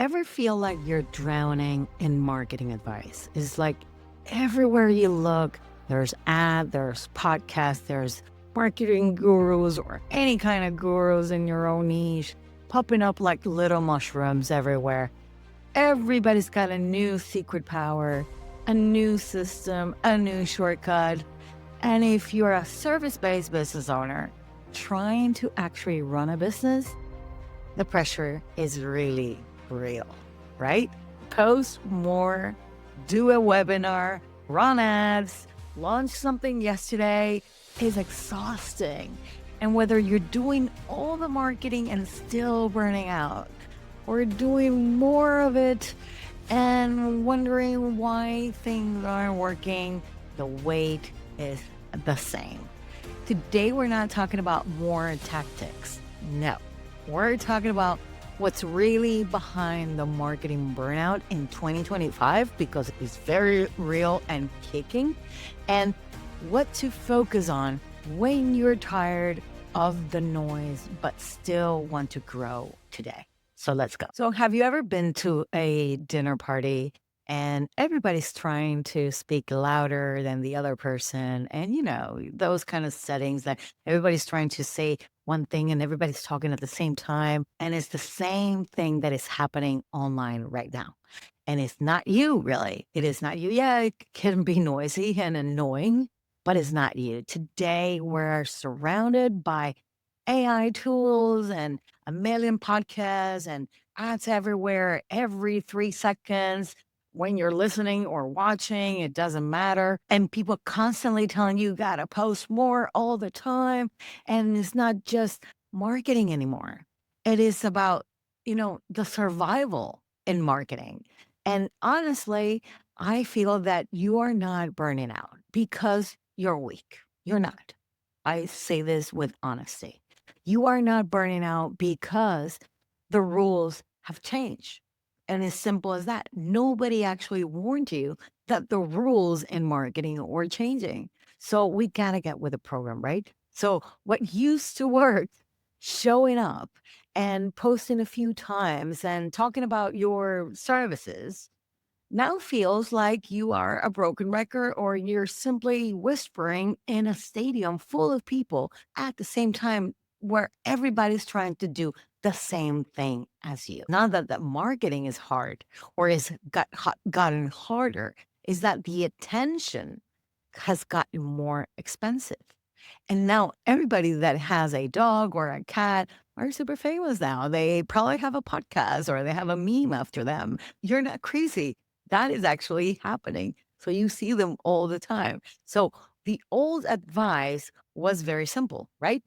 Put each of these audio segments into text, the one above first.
ever feel like you're drowning in marketing advice? It's like everywhere you look, there's there's podcasts, there's marketing gurus or any kind of gurus in your own niche popping up like little mushrooms everywhere. Everybody's got a new secret power, a new system, a new shortcut. And if you're a service-based business owner trying to actually run a business, the pressure is really real, right? Post more, do a webinar, run ads, launch something yesterday is exhausting. And whether you're doing all the marketing and still burning out, or doing more of it and wondering why things aren't working, the weight is the same. Today, we're not talking about more tactics. No, we're talking about what's really behind the marketing burnout in 2025, because it's very real and kicking, and what to focus on when you're tired of the noise but still want to grow today. So let's go. So have you ever been to a dinner party and everybody's trying to speak louder than the other person? And those kind of settings that everybody's trying to say one thing and everybody's talking at the same time. And it's the same thing that is happening online right now. And it's not you, really. It is not you. Yeah, it can be noisy and annoying, but it's not you. Today, we're surrounded by AI tools and a million podcasts and ads everywhere every 3 seconds. When you're listening or watching, it doesn't matter. And people constantly telling you gotta post more all the time. And it's not just marketing anymore. It is about, the survival in marketing. And honestly, I feel that you are not burning out because you're weak. You're not. I say this with honesty. You are not burning out because the rules have changed. And as simple as that, nobody actually warned you that the rules in marketing were changing. So we got to get with the program, right? So what used to work, showing up and posting a few times and talking about your services, now feels like you are a broken record or you're simply whispering in a stadium full of people at the same time where everybody's trying to do the same thing as you. Not that the marketing is hard or gotten harder, is that the attention has gotten more expensive. And now everybody that has a dog or a cat are super famous now. They probably have a podcast or they have a meme after them. You're not crazy. That is actually happening. So you see them all the time. So the old advice was very simple, right?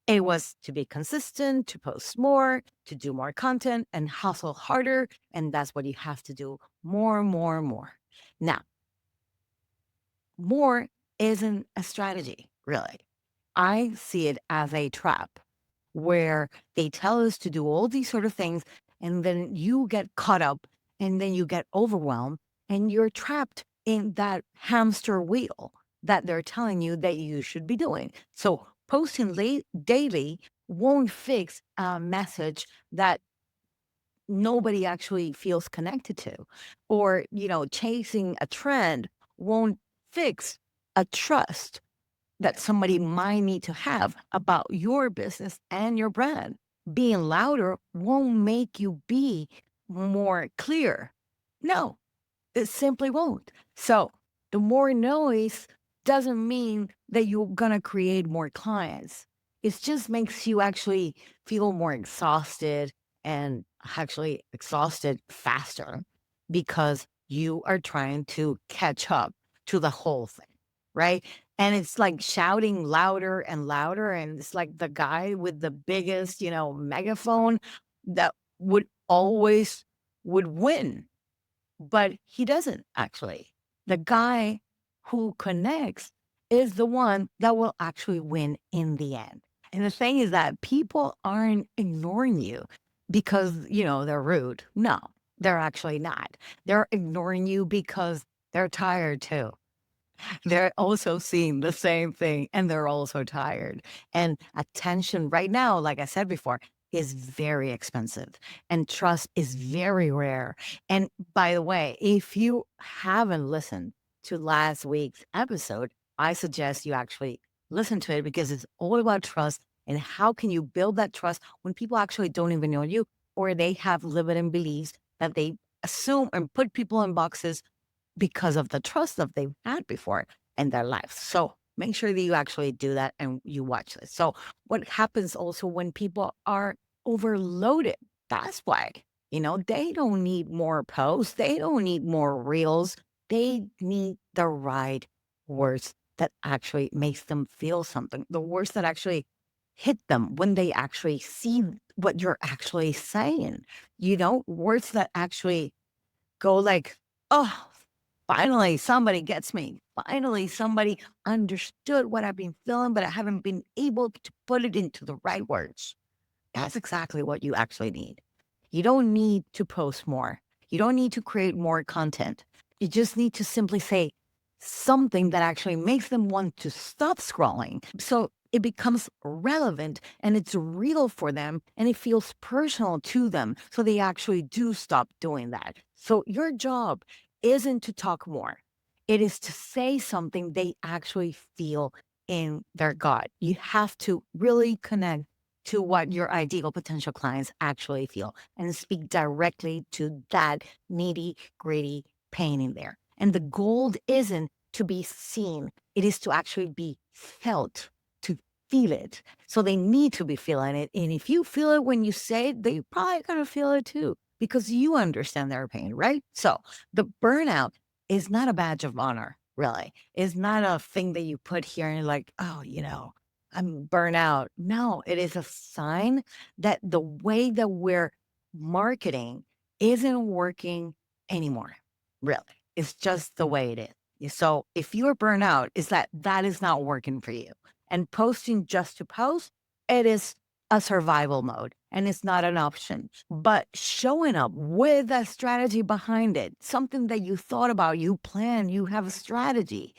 It was to be consistent, to post more, to do more content and hustle harder. And that's what you have to do more, more, more. Now, more isn't a strategy, really. I see it as a trap where they tell us to do all these sort of things, and then you get caught up and then you get overwhelmed and you're trapped in that hamster wheel that they're telling you that you should be doing. So posting daily won't fix a message that nobody actually feels connected to, or chasing a trend won't fix a trust that somebody might need to have about your business and your brand. Being louder won't make you be more clear. No, it simply won't. So the more noise doesn't mean that you're going to create more clients. It just makes you actually feel more exhausted and actually exhausted faster because you are trying to catch up to the whole thing, right? And it's like shouting louder and louder. And it's like the guy with the biggest, megaphone that always would win, but he doesn't actually. The guy who connects is the one that will actually win in the end. And the thing is that people aren't ignoring you because, they're rude. No, they're actually not. They're ignoring you because they're tired too. They're also seeing the same thing and they're also tired. And attention right now, like I said before, is very expensive and trust is very rare. And by the way, if you haven't listened to last week's episode, I suggest you actually listen to it because it's all about trust and how can you build that trust when people actually don't even know you or they have limiting beliefs that they assume and put people in boxes because of the trust that they've had before in their life. So make sure that you actually do that and you watch this. So what happens also when people are overloaded? That's why, they don't need more posts. They don't need more reels. They need the right words that actually makes them feel something. The words that actually hit them when they actually see what you're actually saying, words that actually go like, oh, finally somebody gets me. Finally, somebody understood what I've been feeling, but I haven't been able to put it into the right words. That's exactly what you actually need. You don't need to post more. You don't need to create more content. You just need to simply say something that actually makes them want to stop scrolling. So it becomes relevant and it's real for them and it feels personal to them. So they actually do stop doing that. So your job isn't to talk more. It is to say something they actually feel in their gut. You have to really connect to what your ideal potential clients actually feel and speak directly to that nitty gritty pain in there. And the goal isn't to be seen, it is to actually be felt, to feel it. So they need to be feeling it. And if you feel it when you say it, they probably going to feel it too because you understand their pain, right? So the burnout is not a badge of honor, really. It's not a thing that you put here and you're like, oh, I'm burnout. No, it is a sign that the way that we're marketing isn't working anymore. Really. It's just the way it is. So if you're burnt out, is that is not working for you. And posting just to post, it is a survival mode and it's not an option. But showing up with a strategy behind it, something that you thought about, you plan, you have a strategy,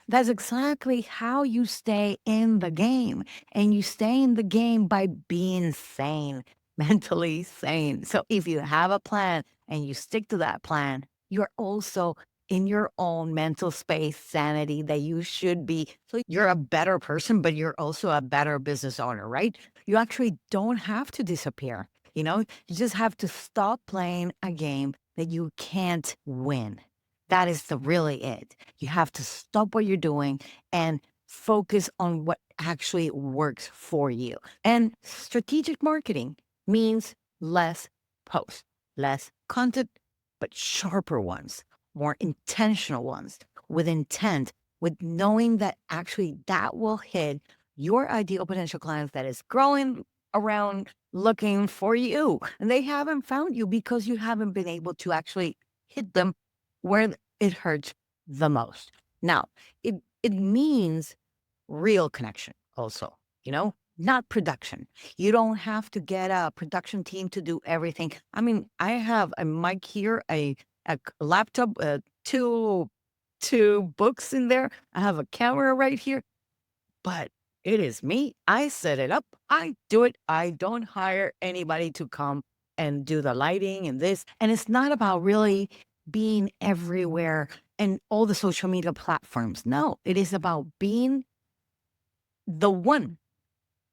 that's exactly how you stay in the game. And you stay in the game by being sane, mentally sane. So if you have a plan and you stick to that plan, you're also in your own mental space, sanity that you should be. So you're a better person, but you're also a better business owner, right? You actually don't have to disappear. You just have to stop playing a game that you can't win. That is the really it. You have to stop what you're doing and focus on what actually works for you. And strategic marketing means less posts, less content, but sharper ones, more intentional ones with intent, with knowing that actually that will hit your ideal potential clients that is growing around looking for you. And they haven't found you because you haven't been able to actually hit them where it hurts the most. Now, it means real connection also, not production. You don't have to get a production team to do everything. I mean, I have a mic here, a laptop, two books in there. I have a camera right here, but it is me. I set it up. I do it. I don't hire anybody to come and do the lighting and this. And it's not about really being everywhere and all the social media platforms. No, it is about being the one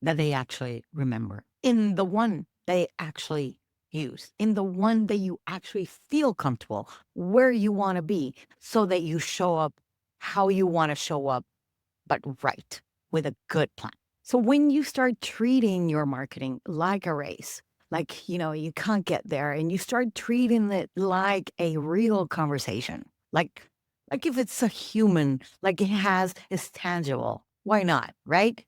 that they actually remember, in the one they actually use, in the one that you actually feel comfortable where you want to be so that you show up how you want to show up but right, with a good plan. So when you start treating your marketing like a race, like, you can't get there and you start treating it like a real conversation, like if it's a human, like it's tangible, why not, right?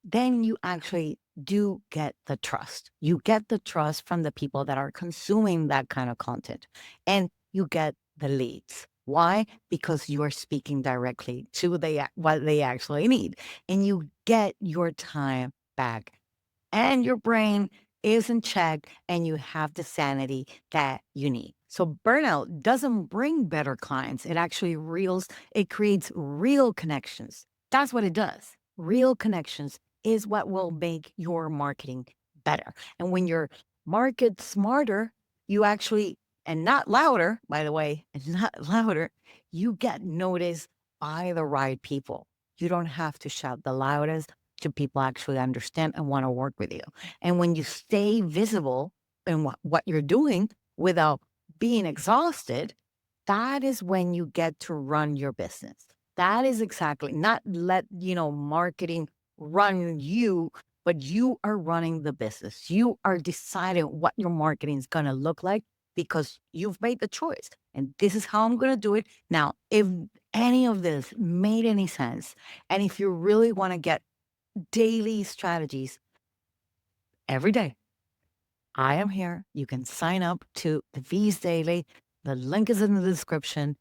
Then you actually do get the trust. You get the trust from the people that are consuming that kind of content and you get the leads. Why? Because you are speaking directly to what they actually need and you get your time back and your brain is in check and you have the sanity that you need. So burnout doesn't bring better clients. It creates real connections. That's what it does. Real connections is what will make your marketing better. And when you're market smarter, you actually, and not louder, by the way, and not louder, you get noticed by the right people. You don't have to shout the loudest to people actually understand and want to work with you. And when you stay visible in what you're doing without being exhausted, that is when you get to run your business. That is exactly not let, marketing run you, but you are running the business. You are deciding what your marketing is going to look like because you've made the choice. And this is how I'm going to do it. Now, if any of this made any sense, and if you really want to get daily strategies every day, I am here. You can sign up to the V's Daily. The link is in the description.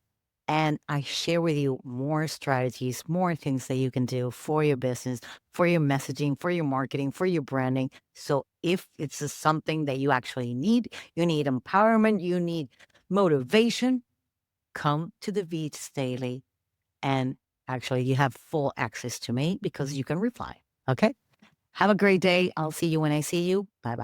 And I share with you more strategies, more things that you can do for your business, for your messaging, for your marketing, for your branding. So if it's something that you actually need, you need empowerment, you need motivation, come to the V's Daily. And actually, you have full access to me because you can reply. Okay. Have a great day. I'll see you when I see you. Bye bye.